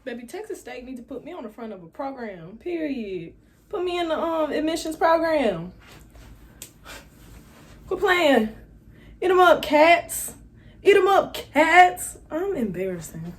Baby, Texas State need to put me on the front of a program, period. Put me in the admissions program. Quit playing. Eat 'em up, cats. Eat 'em up, cats. I'm embarrassing.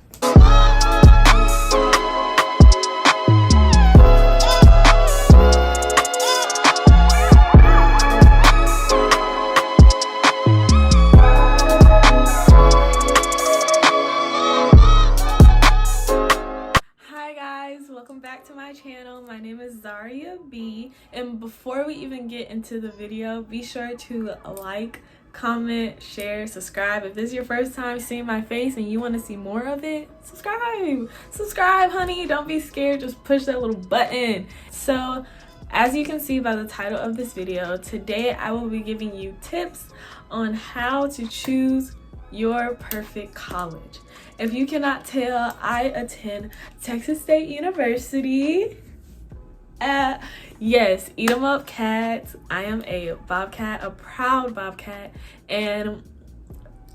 Welcome back to my channel. My name is Zaria B, and before we even get into the video, be sure to like, comment, share, subscribe. If this is your first time seeing my face and you want to see more of it, subscribe honey. Don't be scared, just push that little button. So as you can see by the title of this video, today I will be giving you tips on how to choose your perfect college. If you cannot tell, I attend Texas State University. Yes, eat 'em up, cats. I am a Bobcat, a proud Bobcat, and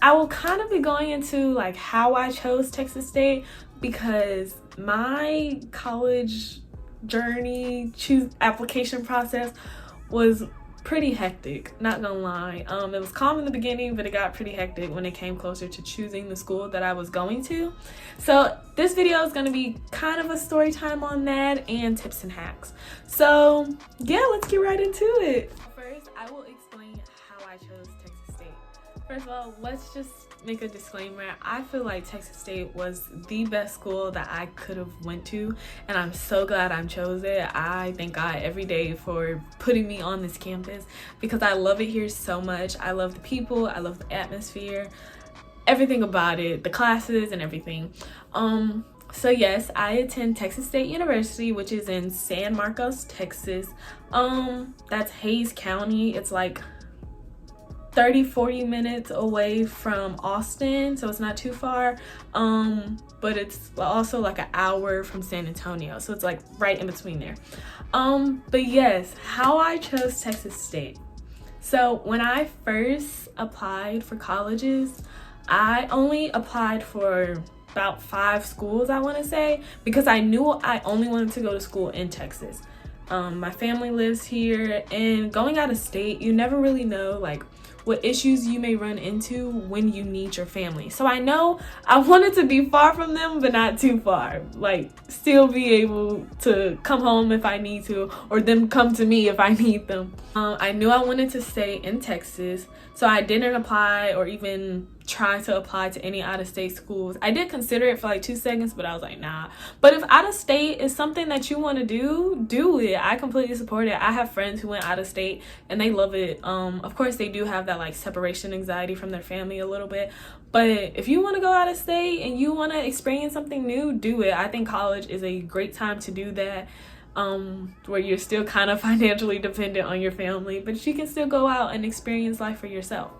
I will kind of be going into like how I chose Texas State because my college journey, application process was pretty hectic, not gonna lie. It was calm in the beginning, but it got pretty hectic when it came closer to choosing the school that I was going to. So this video is gonna be kind of a story time on that and tips and hacks. So yeah, let's get right into it. First, I will explain how I chose Texas State. First of all, let's just make a disclaimer. I feel like Texas State was the best school that I could have went to, and I'm so glad I chose it. I thank God every day for putting me on this campus because I love it here so much. I love the people, I love the atmosphere, everything about it, the classes and everything. So yes, I attend Texas State University, which is in San Marcos, Texas. That's Hayes County. It's like 30-40 minutes away from Austin, so it's not too far, but it's also like an hour from San Antonio, so it's like right in between there. But yes, how I chose Texas State. So when I first applied for colleges, I only applied for about 5 schools, I want to say, because I knew I only wanted to go to school in Texas. My family lives here, and going out of state, you never really know like what issues you may run into when you need your family. So I know I wanted to be far from them, but not too far. Like still be able to come home if I need to, or them come to me if I need them. I knew I wanted to stay in Texas, so I didn't apply or even try to apply to any out-of-state schools. I did consider it for like 2 seconds, but I was like, nah. But if out-of-state is something that you want to do it. I completely support it. I have friends who went out-of-state and they love it. Of course they do have that like separation anxiety from their family a little bit, but if you want to go out-of-state and you want to experience something new, do it. I think college is a great time to do that, where you're still kind of financially dependent on your family, but you can still go out and experience life for yourself.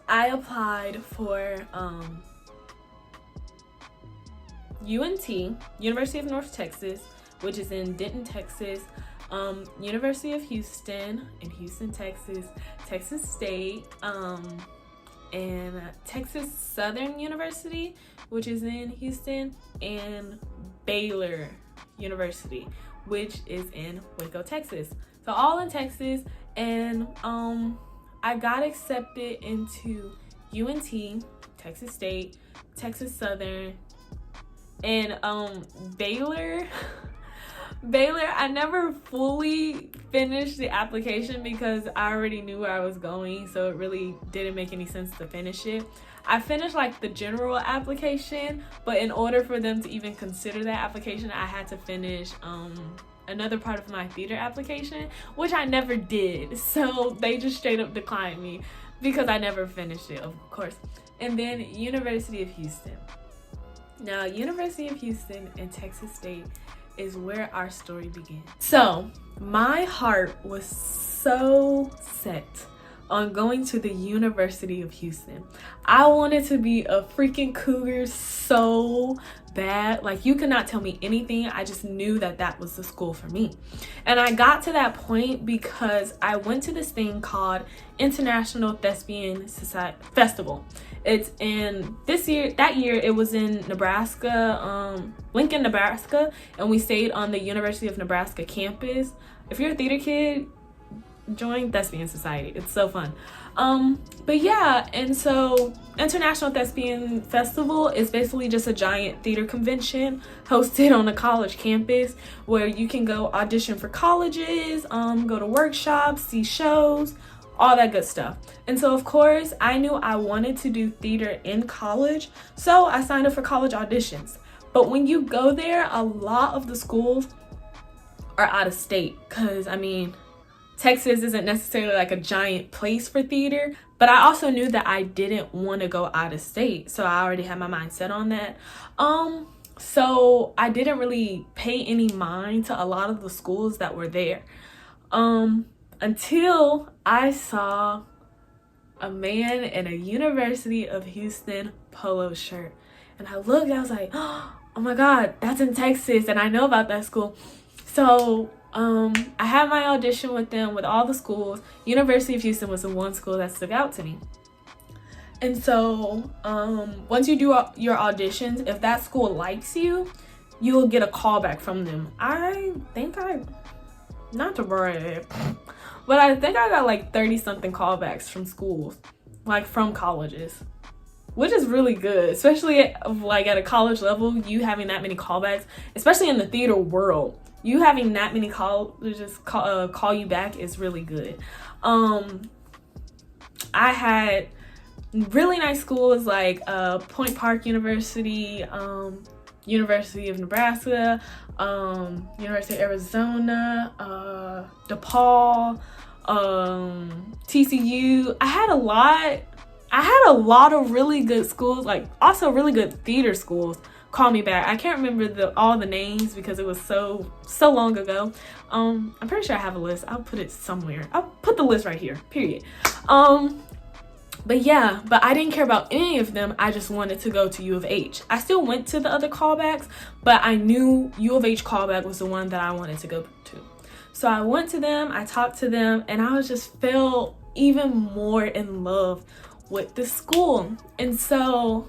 I applied for UNT, University of North Texas, which is in Denton, Texas, University of Houston in Houston, Texas, Texas State, and Texas Southern University, which is in Houston, and Baylor University, which is in Waco, Texas. So all in Texas, and I got accepted into UNT, Texas State, Texas Southern, and Baylor. Baylor, I never fully finished the application because I already knew where I was going, so it really didn't make any sense to finish it. I finished like the general application, but in order for them to even consider that application, I had to finish another part of my theater application, which I never did, so they just straight up declined me because I never finished it, of course. And then University of Houston. Now University of Houston and Texas State is where our story begins. So my heart was so set on going to the University of Houston. I wanted to be a freaking Cougar so bad. Like, you could not tell me anything. I just knew that that was the school for me. And I got to that point because I went to this thing called International Thespian Society Festival. It's in that year it was in Nebraska, Lincoln, Nebraska, and we stayed on the University of Nebraska campus. If you're a theater kid, join Thespian Society. It's so fun. But yeah, and so International Thespian Festival is basically just a giant theater convention hosted on a college campus where you can go audition for colleges, go to workshops, see shows, all that good stuff. And so of course I knew I wanted to do theater in college, so I signed up for college auditions. But when you go there, a lot of the schools are out of state, because I mean, Texas isn't necessarily like a giant place for theater, but I also knew that I didn't want to go out of state, so I already had my mind set on that. So I didn't really pay any mind to a lot of the schools that were there, until I saw a man in a University of Houston polo shirt, and I looked, I was like, oh my God, that's in Texas, and I know about that school. So I had my audition with them, with all the schools. University of Houston was the one school that stuck out to me. And so once you do your auditions, if that school likes you, you'll get a call back from them. I think not to brag, but I think I got like 30 something callbacks from schools, like from colleges, which is really good, especially like at a college level. You having that many callbacks, especially in the theater world, you having that many colleges call you back is really good. I had really nice schools like Point Park University, University of Nebraska, University of Arizona, DePaul, TCU. I had a lot of really good schools, like also really good theater schools, call me back. I can't remember all the names because it was so long ago. I'm pretty sure I have a list. I'll put it somewhere. I'll put the list right here, period. But yeah, but I didn't care about any of them. I just wanted to go to U of H. I still went to the other callbacks, but I knew U of H callback was the one that I wanted to go to. So I went to them, I talked to them, and I was just fell even more in love with the school. And so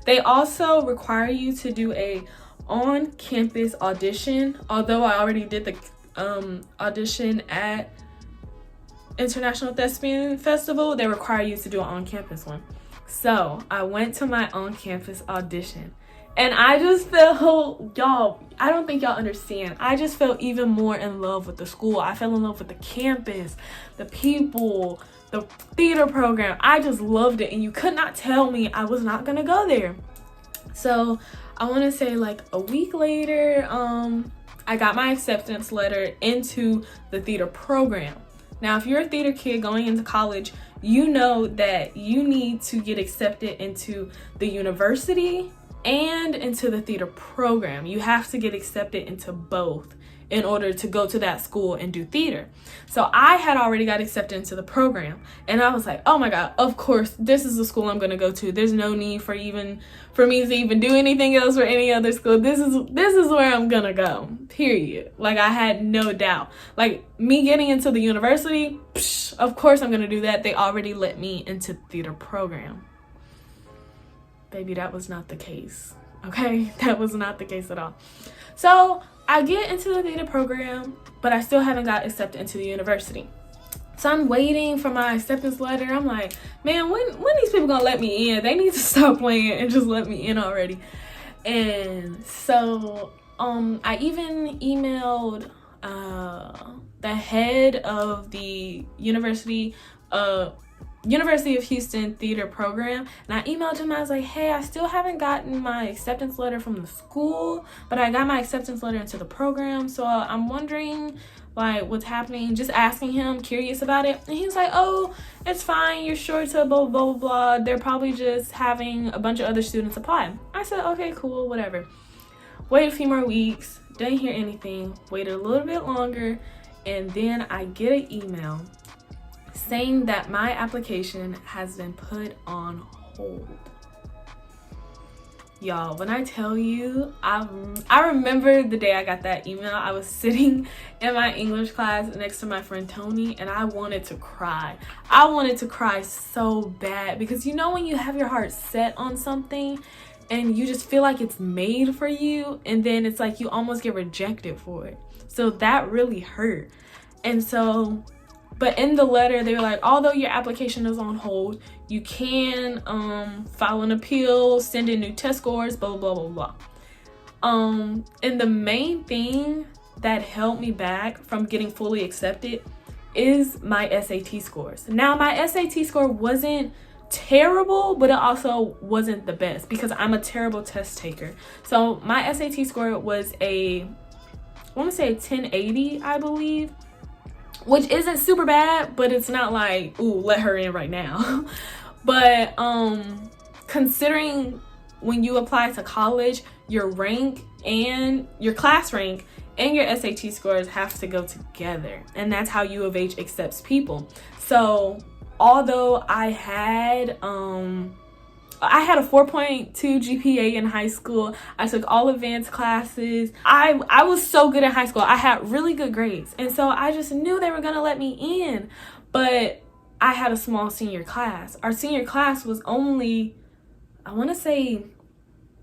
they also require you to do a on-campus audition. Although I already did the audition at International Thespian Festival, they require you to do an on-campus one. So I went to my on-campus audition, and I just felt, y'all, I don't think y'all understand, I just felt even more in love with the school. I fell in love with the campus, the people, the theater program. I just loved it, and you could not tell me I was not gonna go there. So I want to say like a week later, I got my acceptance letter into the theater program. Now, if you're a theater kid going into college, you know that you need to get accepted into the university and into the theater program. You have to get accepted into both in order to go to that school and do theater. So I had already got accepted into the program, and I was like, oh my God, of course, this is the school I'm gonna go to. There's no need for me to even do anything else for any other school. This is where I'm gonna go, period. Like, I had no doubt. Like, me getting into the university, of course I'm gonna do that. They already let me into the theater program. Baby, that was not the case, okay? That was not the case at all. So I get into the theater program, but I still haven't got accepted into the university. So I'm waiting for my acceptance letter. I'm like, man, when these people gonna let me in? They need to stop playing and just let me in already. And so I even emailed the head of the University of Houston theater program, and I emailed him. I was like, hey, I still haven't gotten my acceptance letter from the school, but I got my acceptance letter into the program, so I'm wondering like what's happening, just asking him, curious about it. And he was like, oh, it's fine, you're sure to blah blah blah blah, they're probably just having a bunch of other students apply. I said, okay, cool, whatever. Wait a few more weeks, didn't hear anything, waited a little bit longer, and then I get an email saying that my application has been put on hold. Y'all, when I tell you, I remember the day I got that email. I was sitting in my English class next to my friend Tony, and I wanted to cry. I wanted to cry so bad, because you know when you have your heart set on something and you just feel like it's made for you, and then it's like you almost get rejected for it. So that really hurt. And so, but in the letter, they were like, although your application is on hold, you can file an appeal, send in new test scores, blah, blah, blah, blah, blah. And the main thing that held me back from getting fully accepted is my SAT scores. Now, my SAT score wasn't terrible, but it also wasn't the best, because I'm a terrible test taker. So my SAT score was I want to say a 1080, I believe, which isn't super bad, but it's not like, ooh, let her in right now. But considering when you apply to college, your rank and your class rank and your SAT scores have to go together, and that's how U of H accepts people. So although I had a 4.2 GPA in high school, I took all advanced classes. I was so good in high school. I had really good grades. And so I just knew they were going to let me in. But I had a small senior class. Our senior class was only, I want to say,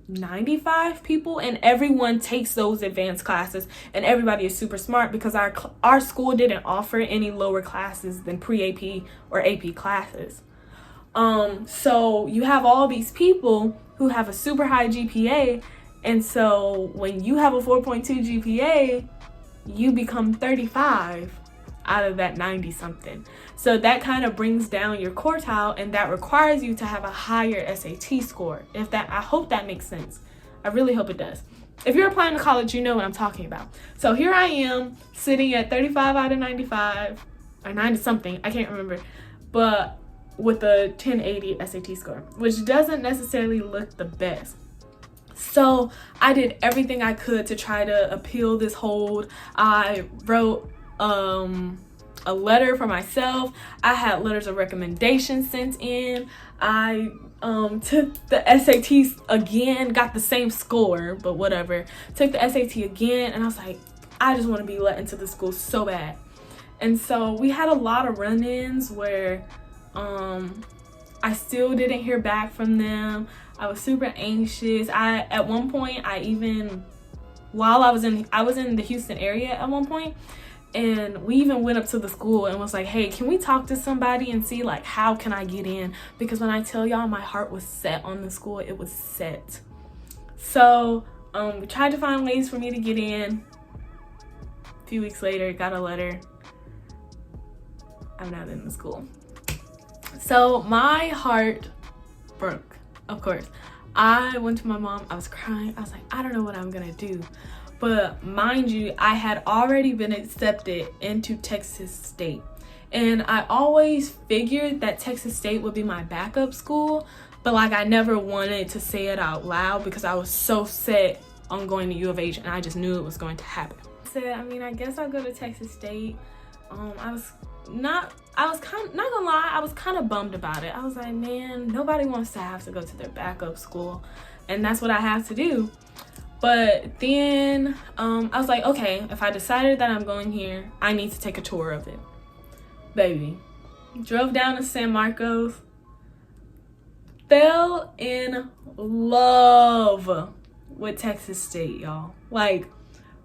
95 people, and everyone takes those advanced classes, and everybody is super smart, because our school didn't offer any lower classes than pre-AP or AP classes. So you have all these people who have a super high GPA, and so when you have a 4.2 GPA, you become 35 out of that 90 something. So that kind of brings down your quartile, and that requires you to have a higher SAT score. I hope that makes sense. I really hope it does. If you're applying to college, you know what I'm talking about. So here I am sitting at 35 out of 95, or 90 something, I can't remember, but with a 1080 SAT score, which doesn't necessarily look the best. So I did everything I could to try to appeal this hold. I wrote a letter for myself. I had letters of recommendation sent in. I took the SATs again, got the same score, but whatever. Took the SAT again, and I was like, I just want to be let into the school so bad. And so we had a lot of run-ins where I still didn't hear back from them. I was super anxious. At one point, while I was in the Houston area at one point, and we even went up to the school and was like, hey, can we talk to somebody and see, like, how can I get in? Because when I tell y'all my heart was set on the school, it was set. So we tried to find ways for me to get in. A few weeks later, got a letter. I'm not in the school. So my heart broke, of course. I went to my mom. I was crying. I was like, I don't know what I'm gonna do. But mind you, I had already been accepted into Texas State. And I always figured that Texas State would be my backup school. But like, I never wanted to say it out loud because I was so set on going to U of H, and I just knew it was going to happen. I guess I'll go to Texas State. I was not gonna lie, I was kind of bummed about it. I was like, man, nobody wants to have to go to their backup school, and that's what I have to do. But then I was like, okay, if I decided that I'm going here, I need to take a tour of it. Baby, drove down to San Marcos, fell in love with Texas State, y'all. Like,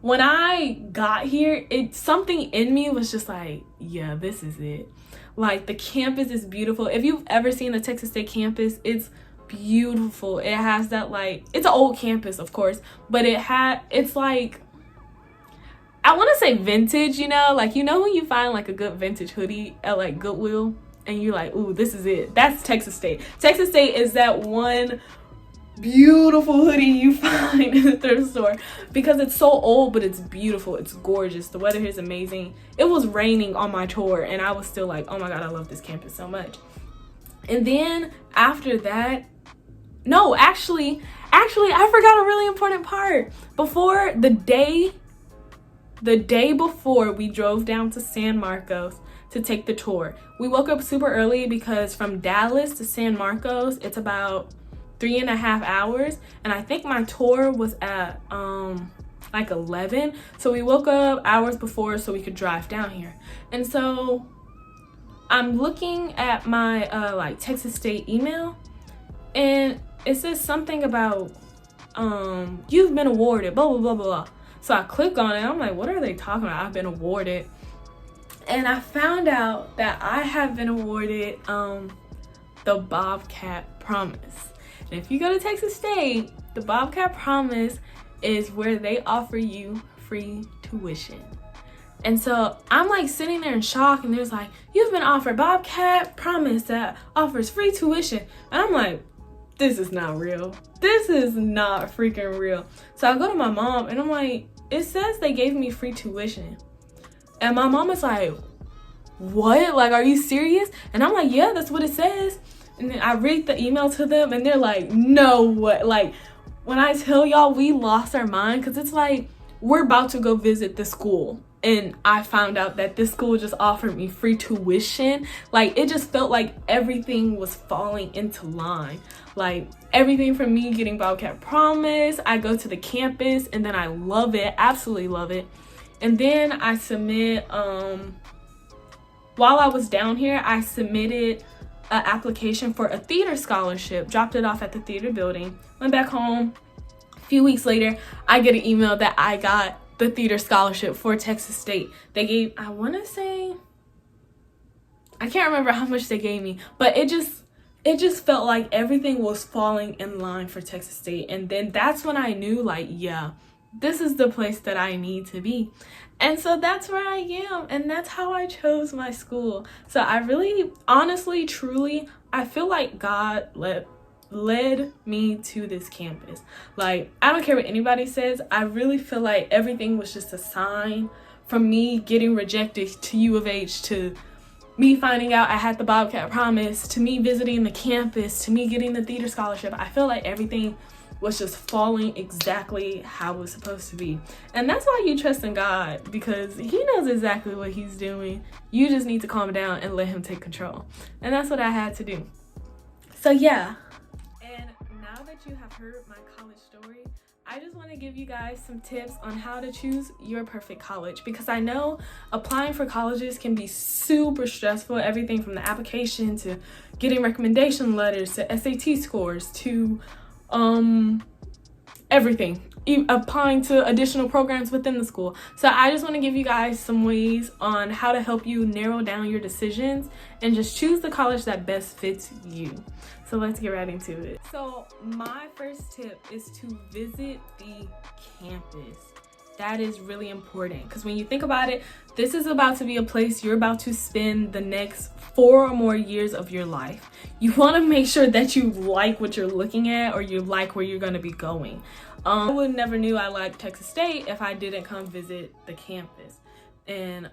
when I got here, something in me was just like, yeah, this is it. Like, the campus is beautiful. If you've ever seen the Texas State campus, it's beautiful. It has that, like, it's an old campus, of course, but it's like, I want to say vintage, like, when you find like a good vintage hoodie at like Goodwill and you're like, ooh, this is it. That's Texas State. Texas State is that one beautiful hoodie you find in the thrift store, because it's so old, but it's beautiful. It's gorgeous. The weather here is amazing. It was raining on my tour, and I was still like, oh my god, I love this campus so much. And then after that, no, actually, I forgot a really important part. The day before we drove down to San Marcos to take the tour. We woke up super early because from Dallas to San Marcos, it's about 3.5 hours. And I think my tour was at like 11. So we woke up hours before so we could drive down here. And so I'm looking at my like Texas State email, and it says something about you've been awarded, blah, blah, blah, blah. So I click on it, and I'm like, what are they talking about? I've been awarded. And I found out that I have been awarded the Bobcat Promise. And if you go to Texas State, the Bobcat Promise is where they offer you free tuition. And so I'm like sitting there in shock, and there's like, you've been offered Bobcat Promise that offers free tuition. And I'm like, this is not real. This is not freaking real. So I go to my mom, and I'm like, it says they gave me free tuition. And my mom is like, what? Like, are you serious? And I'm like, yeah, that's what it says. And then I read the email to them, and they're like, no, what? Like, when I tell y'all, we lost our mind, because it's like, we're about to go visit the school. And I found out that this school just offered me free tuition. Like, it just felt like everything was falling into line. Like, everything from me getting Bobcat Promise, I go to the campus, and then I love it, absolutely love it. And then I submit, while I was down here, I submitted an application for a theater scholarship, dropped it off at the theater building, went back home. A few weeks later, I get an email that I got the theater scholarship for Texas State. They gave, I want to say, I can't remember how much they gave me, but it just felt like everything was falling in line for Texas State. And then that's when I knew, like, yeah, this is the place that I need to be. And so that's where I am, and that's how I chose my school. So I really, honestly, truly, I feel like God led me to this campus. Like, I don't care what anybody says, I really feel like everything was just a sign from me getting rejected to U of H, to me finding out I had the Bobcat Promise, to me visiting the campus, to me getting the theater scholarship. I feel like everything was just falling exactly how it was supposed to be. And that's why you trust in God, because he knows exactly what he's doing. You just need to calm down and let him take control. And that's what I had to do. So yeah. And now that you have heard my college story, I just want to give you guys some tips on how to choose your perfect college, because I know applying for colleges can be super stressful. Everything from the application to getting recommendation letters to SAT scores to everything, applying to additional programs within the school. So I just want to give you guys some ways on how to help you narrow down your decisions and just choose the college that best fits you. So let's get right into it. So my first tip is to visit the campus. That is really important, because when you think about it, this is about to be a place you're about to spend the next 4 or more years of your life. You want to make sure that you like what you're looking at, or you like where you're going to be going. I would never knew I liked Texas State if I didn't come visit the campus. And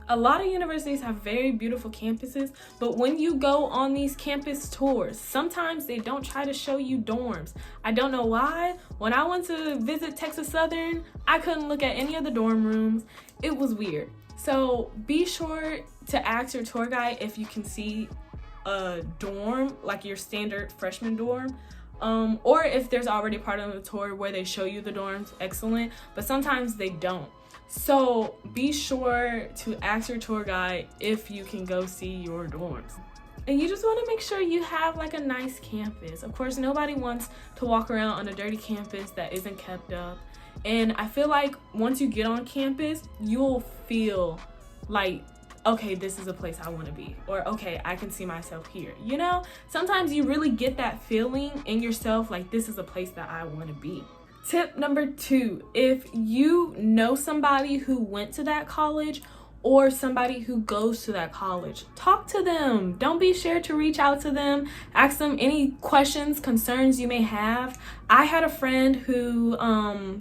a lot of universities have very beautiful campuses, but when you go on these campus tours, sometimes they don't try to show you dorms. I don't know why. When I went to visit Texas Southern, I couldn't look at any of the dorm rooms. It was weird. So be sure to ask your tour guide if you can see a dorm, like your standard freshman dorm. Or if there's already part of the tour where they show you the dorms, excellent, but sometimes they don't. So be sure to ask your tour guide if you can go see your dorms. And you just want to make sure you have like a nice campus. Of course, nobody wants to walk around on a dirty campus that isn't kept up. And I feel like once you get on campus, you'll feel like, okay, this is a place I want to be, or okay, I can see myself here. You know, sometimes you really get that feeling in yourself, like this is a place that I want to be. Tip number 2, if you know somebody who went to that college or somebody who goes to that college, talk to them. Don't be scared to reach out to them. Ask them any questions, concerns you may have. I had a friend who,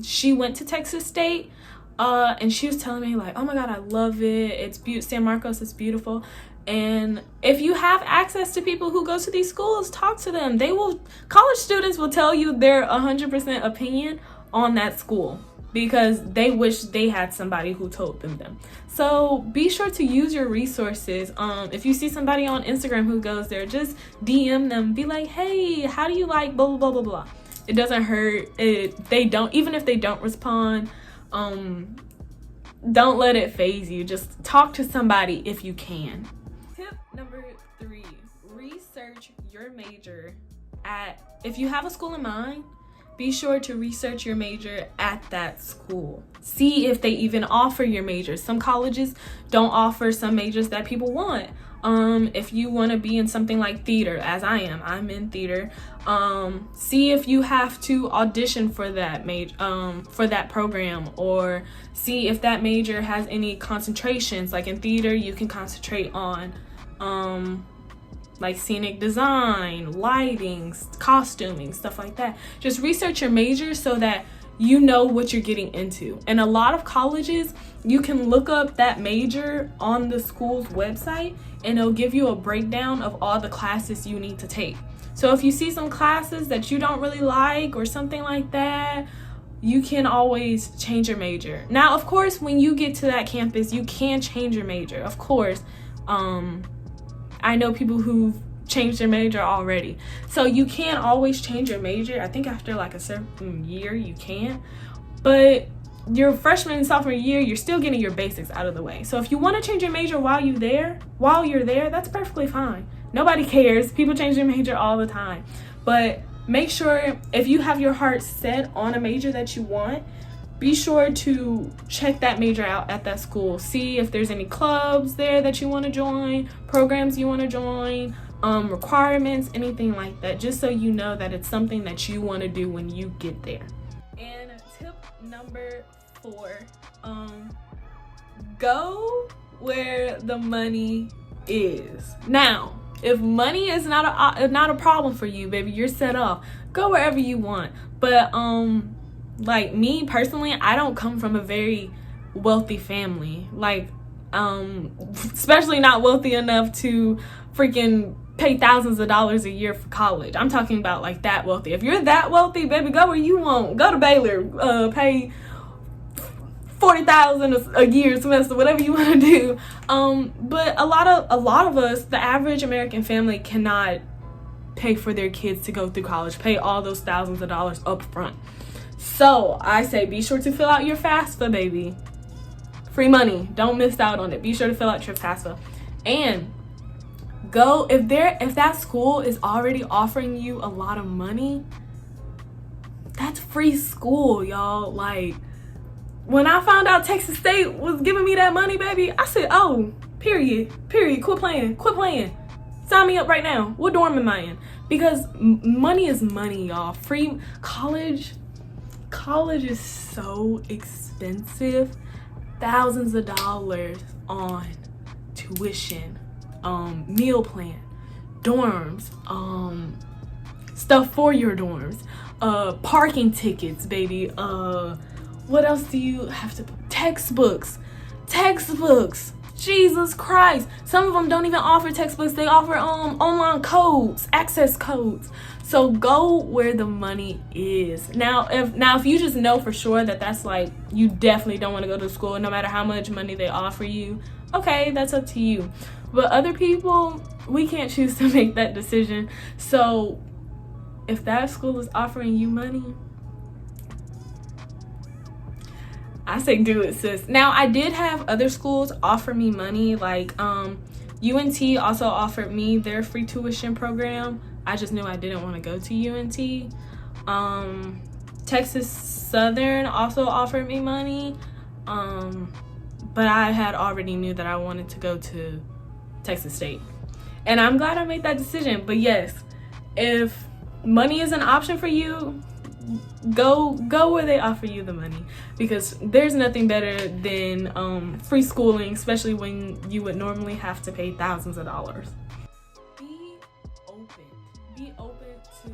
she went to Texas State, and she was telling me like, oh my God, I love it. It's beautiful. San Marcos is beautiful. And if you have access to people who go to these schools, talk to them. College students will tell you their 100% opinion on that school. because they wish they had somebody who told them. So be sure to use your resources. If you see somebody on Instagram who goes there, just DM them, be like, hey, how do you like blah blah blah blah blah. It doesn't hurt. Even if they don't respond, don't let it phase you. Just talk to somebody if you can. Tip number 3, research your major if you have a school in mind, be sure to research your major at that school. See if they even offer your major. Some colleges don't offer some majors that people want. If you want to be in something like theater, as I'm in theater, see if you have to audition for that for that program, or see if that major has any concentrations. Like in theater, you can concentrate on like scenic design, lighting, costuming, stuff like that. Just research your major so that you know what you're getting into. And a lot of colleges, you can look up that major on the school's website and it'll give you a breakdown of all the classes you need to take. So if you see some classes that you don't really like or something like that, you can always change your major. Now, of course, when you get to that campus, you can change your major. Of course, I know people who've changed their major already. So you can't always change your major. I think after like a certain year you can. But your freshman and sophomore year, you're still getting your basics out of the way. So if you want to change your major while you're there, that's perfectly fine. Nobody cares. People change their major all the time. But make sure if you have your heart set on a major that you want, be sure to check that major out at that school. See if there's any clubs there that you want to join, programs you want to join, requirements, anything like that, just so you know that it's something that you want to do when you get there. And tip number 4, go where the money is. Now, if money is not a problem for you, baby, you're set off. Go wherever you want. But like me personally, I don't come from a very wealthy family. Like, especially not wealthy enough to freaking pay thousands of dollars a year for college. I'm talking about like that wealthy. If you're that wealthy, baby, go where you want. Go to Baylor, pay $40,000 a year, semester, whatever you want to do. But a lot of us, the average American family, cannot pay for their kids to go through college, pay all those thousands of dollars up front. So I say be sure to fill out your FAFSA, baby. Free money. Don't miss out on it. Be sure to fill out your FAFSA. And go, if that school is already offering you a lot of money, that's free school, y'all. Like, when I found out Texas State was giving me that money, baby, I said, oh, period, quit playing. Sign me up right now. What dorm am I in? Because money is money, y'all. Free college is so expensive. Thousands of dollars on tuition, meal plan, dorms, stuff for your dorms, parking tickets, baby. What else do you have to? Textbooks. Jesus Christ. Some of them don't even offer textbooks. They offer online codes, access codes. So go where the money is. Now if you just know for sure that that's like, you definitely don't want to go to school no matter how much money they offer you, okay, that's up to you. But other people, we can't choose to make that decision. So if that school is offering you money, I say do it, sis. Now, I did have other schools offer me money, like UNT also offered me their free tuition program. I just knew I didn't want to go to UNT. Texas Southern also offered me money, but I had already knew that I wanted to go to Texas State. And I'm glad I made that decision. But yes, if money is an option for you, go where they offer you the money, because there's nothing better than free schooling, especially when you would normally have to pay thousands of dollars. Be open to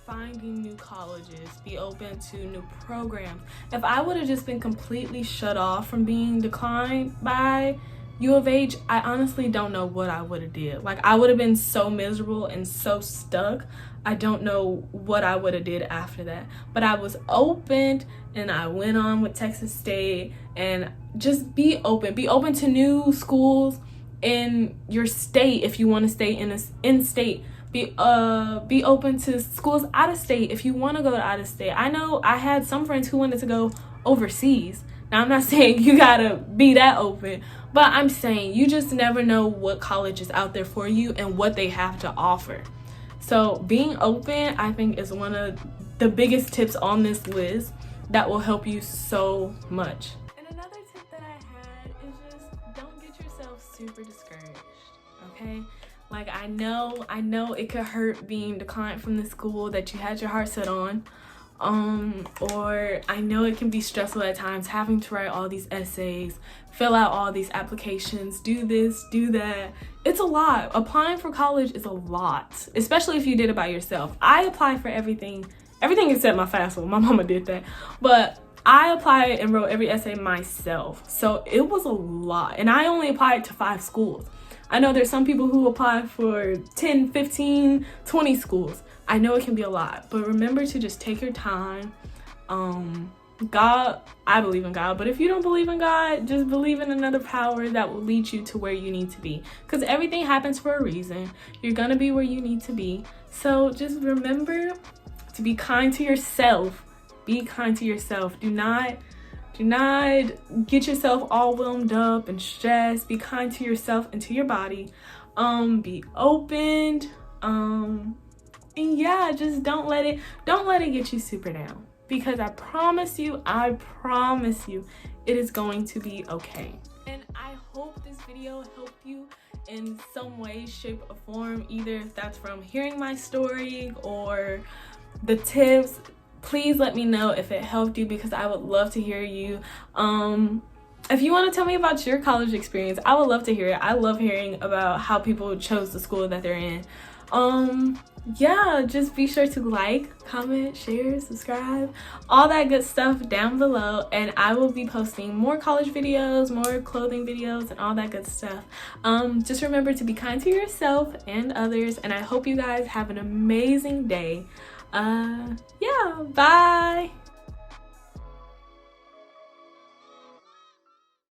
finding new colleges, be open to new programs. If I would have just been completely shut off from being declined by U of H, I honestly don't know what I would have did. Like, I would have been so miserable and so stuck. I don't know what I would have did after that. But I was open, and I went on with Texas State. And just be open. Be open to new schools in your state if you want to stay in state. Be open to schools out of state if you want to go to out of state. I know I had some friends who wanted to go overseas. Now, I'm not saying you gotta be that open, but I'm saying you just never know what college is out there for you and what they have to offer. So being open, I think, is one of the biggest tips on this list that will help you so much. And another tip that I had is just don't get yourself super discouraged, okay? Like, I know it could hurt being declined from the school that you had your heart set on. Or I know it can be stressful at times, having to write all these essays, fill out all these applications, do this, do that. It's a lot. Applying for college is a lot, especially if you did it by yourself. I applied for everything except my FAFSA. My mama did that. But I applied and wrote every essay myself. So it was a lot. And I only applied to 5 schools. I know there's some people who apply for 10, 15, 20 schools. I know it can be a lot, but remember to just take your time. God, I believe in God, but if you don't believe in God, just believe in another power that will lead you to where you need to be. Because everything happens for a reason. You're gonna be where you need to be. So just remember to be kind to yourself. Be kind to yourself. Do not get yourself all whelmed up and stressed. Be kind to yourself and to your body. Be open. And yeah, just don't let it get you super down, because I promise you, it is going to be okay. And I hope this video helped you in some way, shape, or form, either if that's from hearing my story or the tips. Please let me know if it helped you, because I would love to hear you. If you want to tell me about your college experience, I would love to hear it. I love hearing about how people chose the school that they're in. Yeah, just be sure to like, comment, share, subscribe, all that good stuff down below, and I will be posting more college videos, more clothing videos, and all that good stuff. Just remember to be kind to yourself and others, and I hope you guys have an amazing day. Yeah, bye.